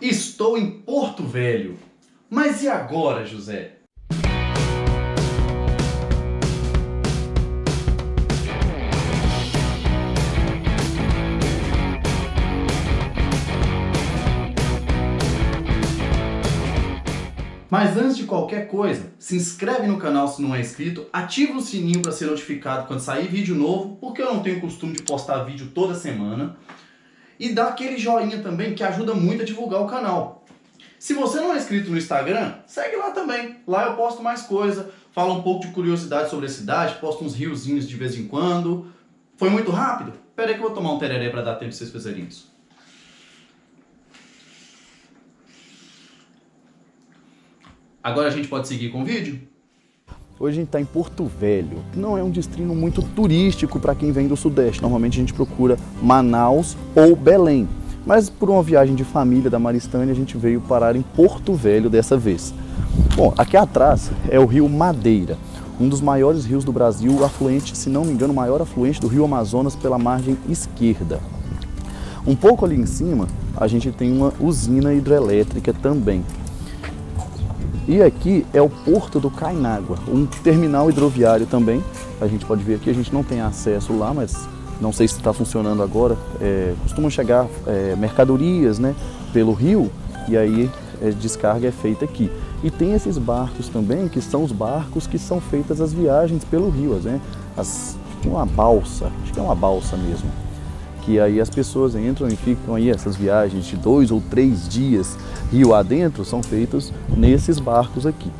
Estou em Porto Velho. Mas e agora, José? Mas antes de qualquer coisa, se inscreve no canal se não é inscrito, ativa o sininho para ser notificado quando sair vídeo novo, porque eu não tenho costume de postar vídeo toda semana. E dá aquele joinha também que ajuda muito a divulgar o canal. Se você não é inscrito no Instagram, segue lá também. Lá eu posto mais coisa, falo um pouco de curiosidade sobre a cidade, posto uns riozinhos de vez em quando. Foi muito rápido? Pera aí que eu vou tomar um tereré para dar tempo de vocês fazerem isso. Agora a gente pode seguir com o vídeo? Hoje a gente está em Porto Velho, que não é um destino muito turístico para quem vem do Sudeste. Normalmente a gente procura Manaus ou Belém. Mas por uma viagem de família da Maristânia, a gente veio parar em Porto Velho dessa vez. Bom, aqui atrás é o rio Madeira, um dos maiores rios do Brasil, o afluente, se não me engano, o maior afluente do rio Amazonas pela margem esquerda. Um pouco ali em cima, a gente tem uma usina hidrelétrica também. E aqui é o Porto do Cainágua, um terminal hidroviário também. A gente pode ver aqui, a gente não tem acesso lá, mas não sei se está funcionando agora. Costumam chegar mercadorias, né, pelo rio, e aí descarga é feita aqui. E tem esses barcos também, que são os barcos que são feitas as viagens pelo rio, né? Uma balsa, acho que é uma balsa mesmo. Que aí as pessoas entram e ficam aí, essas viagens de 2 ou 3 dias rio adentro são feitas nesses barcos aqui.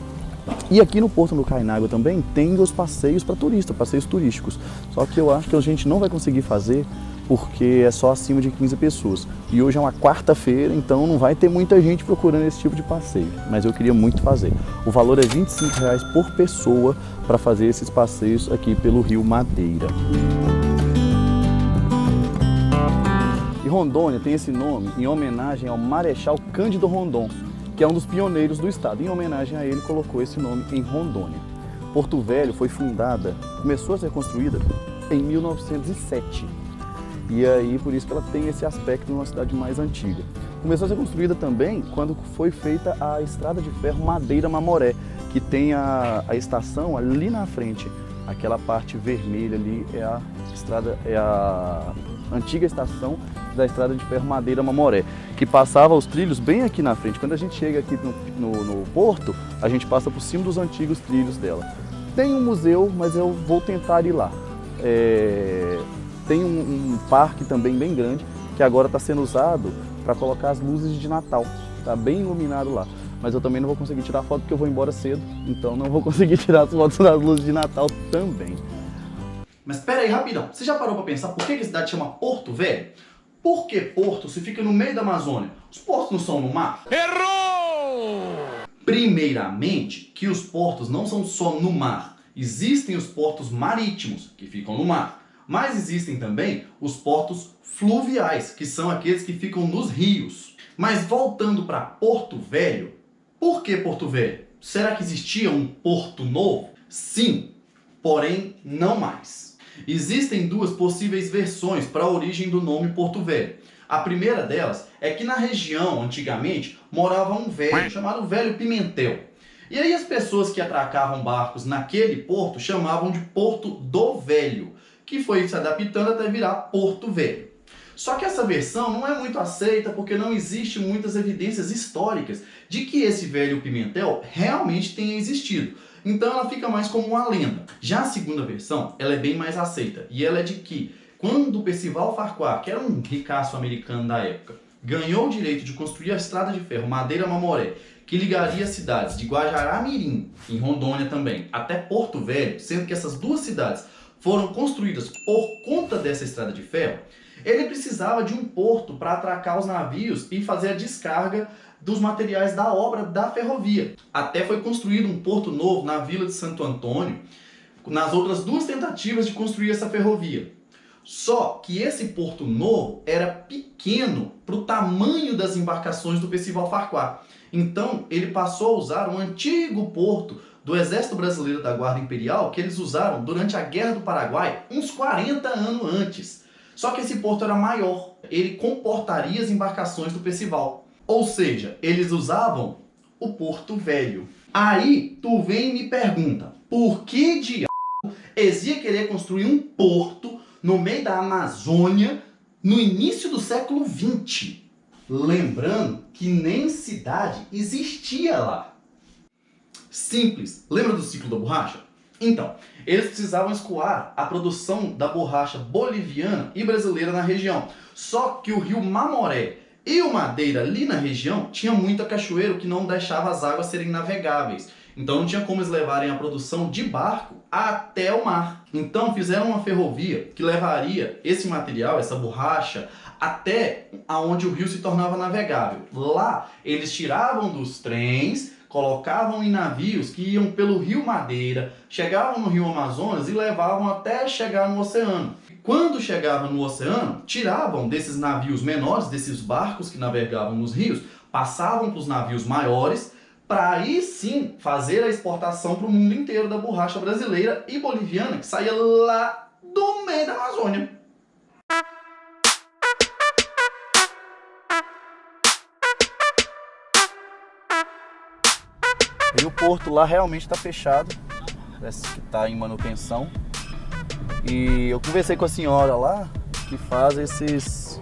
E aqui no Porto do Cainágua também tem os passeios para turista, passeios turísticos. Só que eu acho que a gente não vai conseguir fazer porque é só acima de 15 pessoas. E hoje é uma quarta-feira, então não vai ter muita gente procurando esse tipo de passeio. Mas eu queria muito fazer. O valor é R$ 25,00 por pessoa para fazer esses passeios aqui pelo rio Madeira. Rondônia tem esse nome em homenagem ao Marechal Cândido Rondon, que é um dos pioneiros do estado. Em homenagem a ele, colocou esse nome em Rondônia. Porto Velho foi fundada, começou a ser construída em 1907. E aí, por isso que ela tem esse aspecto de uma cidade mais antiga. Começou a ser construída também quando foi feita a estrada de ferro Madeira-Mamoré, que tem a estação ali na frente. Aquela parte vermelha ali é a antiga estação da estrada de ferro Madeira-Mamoré, que passava os trilhos bem aqui na frente. Quando a gente chega aqui no porto, a gente passa por cima dos antigos trilhos dela. Tem um museu, mas eu vou tentar ir lá. Tem um parque também bem grande, que agora está sendo usado para colocar as luzes de Natal. Está bem iluminado lá. Mas eu também não vou conseguir tirar foto porque eu vou embora cedo, então não vou conseguir tirar as fotos das luzes de Natal também. Mas espera aí, rapidão. Você já parou para pensar por que a cidade chama Porto Velho? Por que Porto se fica no meio da Amazônia? Os portos não são no mar? Errou! Primeiramente, que os portos não são só no mar. Existem os portos marítimos, que ficam no mar. Mas existem também os portos fluviais, que são aqueles que ficam nos rios. Mas voltando para Porto Velho, por que Porto Velho? Será que existia um Porto Novo? Sim, porém não mais. Existem duas possíveis versões para a origem do nome Porto Velho. A primeira delas é que na região, antigamente, morava um velho chamado Velho Pimentel. E aí as pessoas que atracavam barcos naquele porto chamavam de Porto do Velho, que foi se adaptando até virar Porto Velho. Só que essa versão não é muito aceita porque não existe muitas evidências históricas de que esse Velho Pimentel realmente tenha existido. Então ela fica mais como uma lenda. Já a segunda versão, ela é bem mais aceita. E ela é de que, quando Percival Farquhar, que era um ricaço americano da época, ganhou o direito de construir a estrada de ferro Madeira-Mamoré, que ligaria as cidades de Guajará-Mirim, em Rondônia também, até Porto Velho, sendo que essas duas cidades foram construídas por conta dessa estrada de ferro, ele precisava de um porto para atracar os navios e fazer a descarga dos materiais da obra da ferrovia. Até foi construído um porto novo na Vila de Santo Antônio, nas outras duas tentativas de construir essa ferrovia. Só que esse porto novo era pequeno para o tamanho das embarcações do Percival Farquhar. Então ele passou a usar um antigo porto do Exército Brasileiro da Guarda Imperial que eles usaram durante a Guerra do Paraguai, uns 40 anos antes. Só que esse porto era maior, ele comportaria as embarcações do Percival. Ou seja, eles usavam o Porto Velho. Aí tu vem e me pergunta, por que diabo eles iam querer construir um porto no meio da Amazônia no início do século XX? Lembrando que nem cidade existia lá. Simples. Lembra do ciclo da borracha? Então, eles precisavam escoar a produção da borracha boliviana e brasileira na região. Só que o rio Mamoré e o Madeira ali na região tinha muita cachoeira que não deixava as águas serem navegáveis. Então não tinha como eles levarem a produção de barco até o mar. Então fizeram uma ferrovia que levaria esse material, essa borracha, até aonde o rio se tornava navegável. Lá eles tiravam dos trens, colocavam em navios que iam pelo rio Madeira, chegavam no rio Amazonas e levavam até chegar no oceano. Quando chegavam no oceano, tiravam desses navios menores, desses barcos que navegavam nos rios, passavam para os navios maiores, para aí sim fazer a exportação para o mundo inteiro da borracha brasileira e boliviana, que saía lá do meio da Amazônia. E o porto lá realmente está fechado, parece que está em manutenção. E eu conversei com a senhora lá, que faz esses...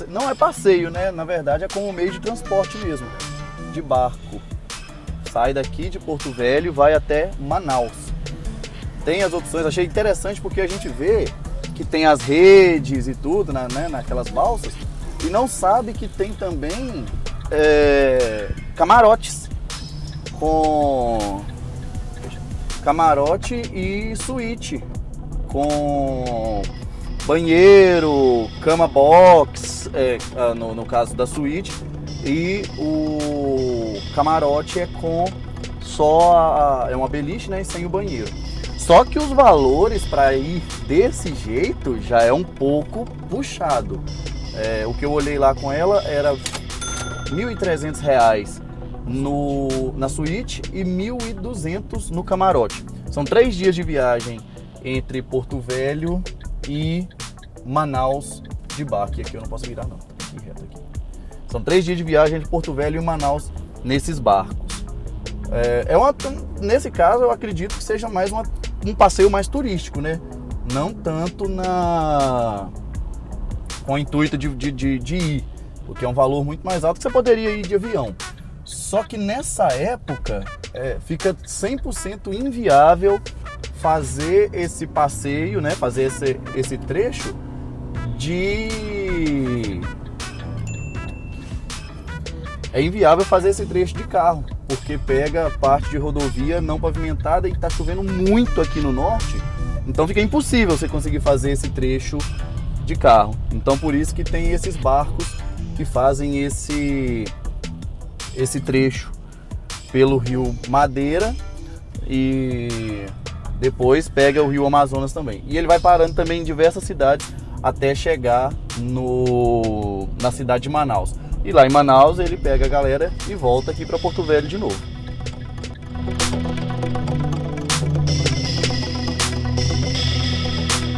não é passeio, né? Na verdade é como meio de transporte mesmo, de barco. Sai daqui de Porto Velho e vai até Manaus. Tem as opções, achei interessante porque a gente vê que tem as redes e tudo, né, naquelas balsas, e não sabe que tem também camarotes, com camarote e suíte, com banheiro, cama box, no caso da suíte, e o camarote é com só é uma beliche, né, e sem o banheiro. Só que os valores para ir desse jeito já é um pouco puxado. O que eu olhei lá com ela era R$ 1.300 na suíte e 1.200 no camarote. São 3 dias de viagem entre Porto Velho e Manaus de barco. E aqui eu não posso virar não, tá aqui reto aqui. São 3 dias de viagem entre Porto Velho e Manaus nesses barcos. Nesse caso eu acredito que seja mais um passeio mais turístico, né? Não tanto com o intuito de ir, porque é um valor muito mais alto que você poderia ir de avião. Só que nessa época fica 100% inviável fazer esse passeio, né? Fazer esse trecho É inviável fazer esse trecho de carro, porque pega parte de rodovia não pavimentada e está chovendo muito aqui no norte, então fica impossível você conseguir fazer esse trecho de carro. Então por isso que tem esses barcos que fazem esse trecho pelo rio Madeira e depois pega o rio Amazonas também. E ele vai parando também em diversas cidades até chegar na cidade de Manaus. E lá em Manaus ele pega a galera e volta aqui para Porto Velho de novo.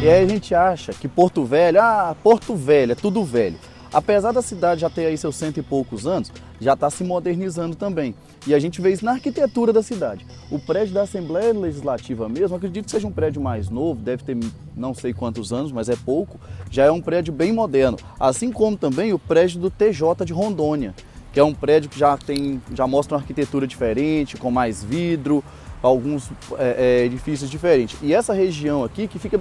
E aí a gente acha que Porto Velho é tudo velho. Apesar da cidade já ter aí seus 100 e poucos anos, já está se modernizando também. E a gente vê isso na arquitetura da cidade. O prédio da Assembleia Legislativa mesmo, acredito que seja um prédio mais novo, deve ter não sei quantos anos, mas é pouco. Já é um prédio bem moderno. Assim como também o prédio do TJ de Rondônia, que é um prédio que já mostra uma arquitetura diferente, com mais vidro, alguns edifícios diferentes. E essa região aqui que fica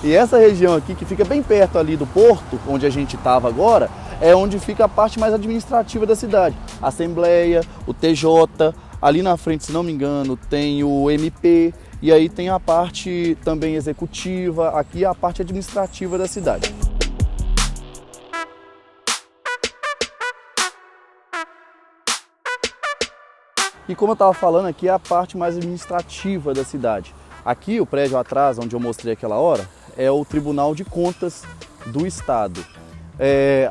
E essa região aqui, que fica bem perto ali do porto, onde a gente estava agora, é onde fica a parte mais administrativa da cidade. A Assembleia, o TJ, ali na frente, se não me engano, tem o MP, e aí tem a parte também executiva, aqui é a parte administrativa da cidade. E como eu estava falando, aqui é a parte mais administrativa da cidade. Aqui, o prédio atrás, onde eu mostrei aquela hora, é o Tribunal de Contas do Estado.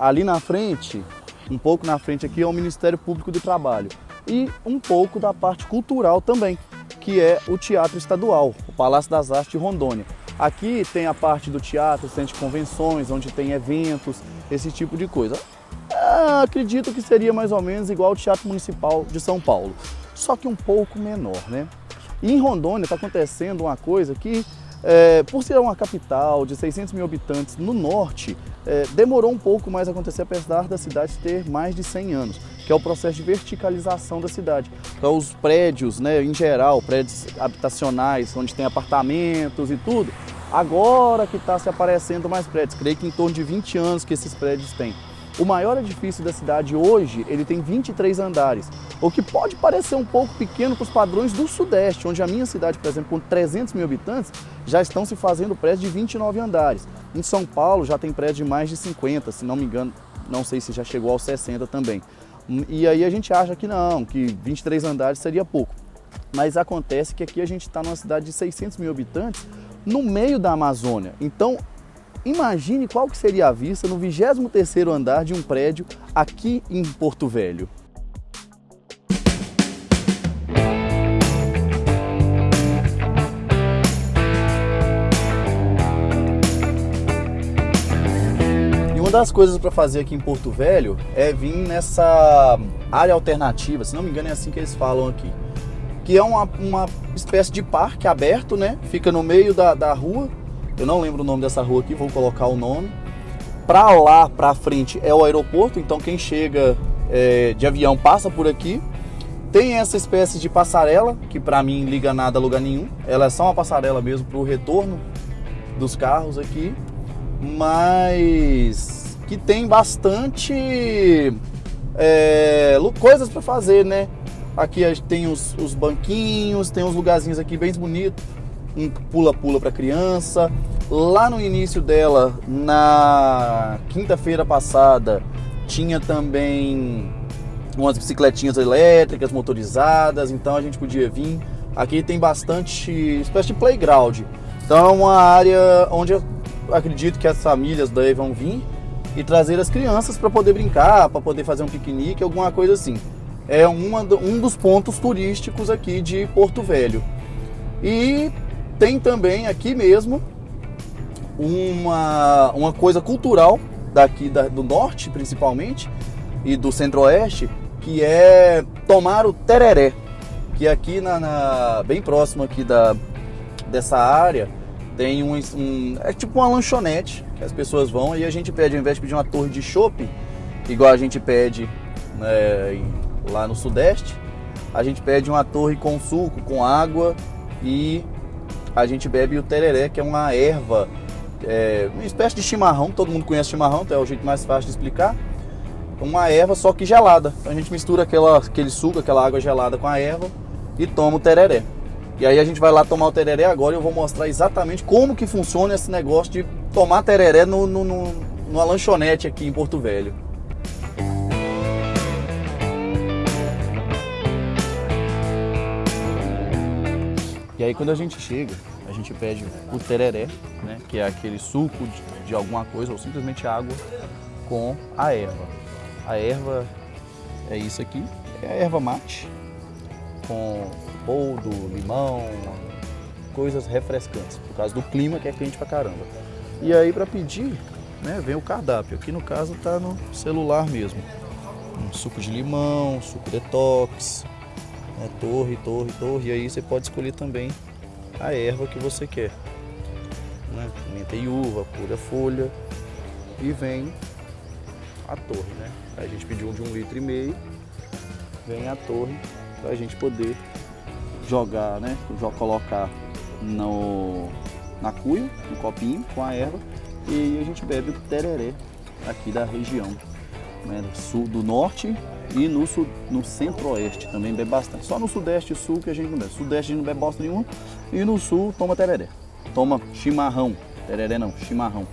Ali na frente, um pouco na frente aqui, é o Ministério Público do Trabalho. E um pouco da parte cultural também, que é o Teatro Estadual, o Palácio das Artes de Rondônia. Aqui tem a parte do teatro, centro de convenções, onde tem eventos, esse tipo de coisa. Acredito que seria mais ou menos igual ao Teatro Municipal de São Paulo, só que um pouco menor, né? E em Rondônia está acontecendo uma coisa que, por ser uma capital de 600 mil habitantes no norte, demorou um pouco mais a acontecer, apesar da cidade ter mais de 100 anos, que é o processo de verticalização da cidade. Então, os prédios, né, em geral, prédios habitacionais, onde tem apartamentos e tudo, agora que está se aparecendo mais prédios, creio que em torno de 20 anos que esses prédios têm. O maior edifício da cidade hoje, ele tem 23 andares, o que pode parecer um pouco pequeno para os padrões do Sudeste, onde a minha cidade, por exemplo, com 300 mil habitantes, já estão se fazendo prédios de 29 andares. Em São Paulo já tem prédio de mais de 50, se não me engano, não sei se já chegou aos 60 também. E aí a gente acha que não, que 23 andares seria pouco. Mas acontece que aqui a gente está numa cidade de 600 mil habitantes, no meio da Amazônia. Então, imagine qual que seria a vista no 23º andar de um prédio aqui em Porto Velho. E uma das coisas para fazer aqui em Porto Velho é vir nessa área alternativa, se não me engano é assim que eles falam aqui, que é uma espécie de parque aberto, né? Fica no meio da rua. Eu não lembro o nome dessa rua aqui, vou colocar o nome. Para lá, para frente, é o aeroporto, então quem chega de avião passa por aqui. Tem essa espécie de passarela, que para mim liga nada a lugar nenhum. Ela é só uma passarela mesmo para o retorno dos carros aqui. Mas que tem bastante coisas para fazer, né? Aqui tem os banquinhos, tem uns lugarzinhos aqui bem bonitos. Um pula-pula para criança. Lá no início dela, na quinta-feira passada, tinha também umas bicicletinhas elétricas, motorizadas, então a gente podia vir. Aqui tem bastante espécie de playground. Então é uma área onde eu acredito que as famílias daí vão vir e trazer as crianças para poder brincar, para poder fazer um piquenique, alguma coisa assim. É um dos pontos turísticos aqui de Porto Velho. E tem também aqui mesmo uma coisa cultural daqui do norte, principalmente, e do centro-oeste, que é tomar o tereré, que aqui bem próximo aqui dessa área tem é tipo uma lanchonete que as pessoas vão e a gente pede, ao invés de pedir uma torre de chopp, igual a gente pede, né, lá no Sudeste, a gente pede uma torre com suco, com água, e a gente bebe o tereré, que é uma erva, uma espécie de chimarrão. Todo mundo conhece chimarrão, então é o jeito mais fácil de explicar. Uma erva, só que gelada. Então a gente mistura aquele suco, aquela água gelada com a erva e toma o tereré. E aí a gente vai lá tomar o tereré agora e eu vou mostrar exatamente como que funciona esse negócio de tomar tereré numa lanchonete aqui em Porto Velho. E aí quando a gente chega, a gente pede o tereré, né, que é aquele suco de alguma coisa ou simplesmente água com a erva. A erva é isso aqui, é a erva mate, com boldo, limão, coisas refrescantes, por causa do clima que é quente pra caramba. E aí para pedir, né, vem o cardápio, aqui no caso tá no celular mesmo. Um suco de limão, suco detox, torre, e aí você pode escolher também a erva que você quer, né? Menta e uva, pura folha, e vem a torre, né? Aí a gente pediu de 1,5 litro, vem a torre para a gente poder jogar, né? Colocar na cuia, no copinho com a erva, e aí a gente bebe o tereré aqui da região, né? Do sul, do norte. E no centro-oeste também bebe bastante. Só no sudeste e sul que a gente não bebe. Sudeste a gente não bebe bosta nenhuma. E no sul toma tereré. Toma chimarrão. Tereré não, chimarrão.